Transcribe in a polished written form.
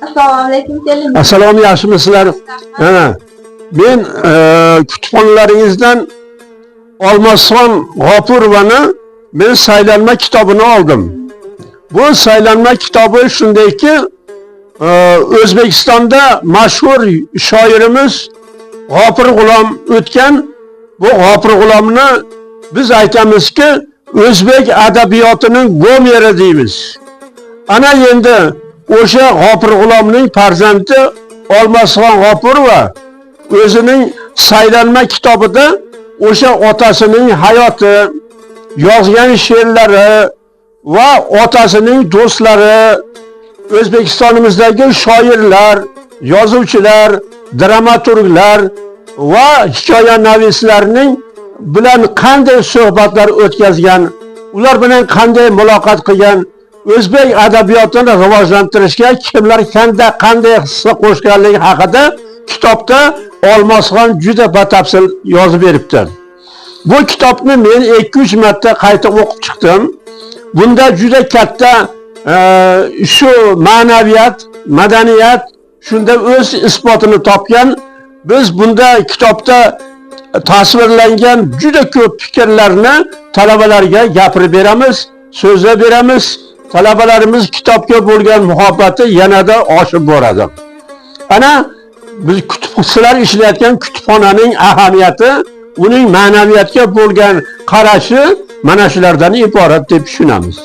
Assalomu alaykum keling. Assalomu, yaxshimisizlar? Men kutubxonalaringizdan Olmazxon G'opurovani men saylanma kitobini oldim. Bu saylanma kitobi shundayki, O'zbekistonda mashhur shoirimiz G'ofur G'ulom o'tgan. Bu G'ofur G'ulomni biz aytamizki, o'zbek adabiyotining Gomeri deymiz. Ana endi o'sha G'ofur G'ulomning farzandi Olmazxon G'opurova o'zining saylanma kitobida o'sha otasining hayoti, yozgan she'rlari va otasining do'stlari, O'zbekistonimizdagi shoirlar, yozuvchilar, dramaturglar va hikoyanavislarning bilan qanday suhbatlar o'tkazgan, ular bilan qanday muloqot qilgan, o'zbek adabiyotini rivojlantirishga kimlar qanday hissa qo'shganligi haqida kitobda Olmazxon juda batafsil yozib beribdi. Bu kitobni men 2-3 marta qayta o'qib chiqdim. Bunda juda katta shu ma'naviyat, madaniyat shunda o'z isbotini topgan. Biz bunda kitobda tasvirlangan juda ko'p fikrlarni talabalarga gapirib beramiz, so'zlab beramiz. Talabalarimiz kitobga bo'lgan muhabbati yanada oshib boradi. Ana biz sizlar ishlayotgan kutubxonaning ahamiyati, uning ma'naviyatga bo'lgan qarashi mana shulardan iborat deb tushunamiz.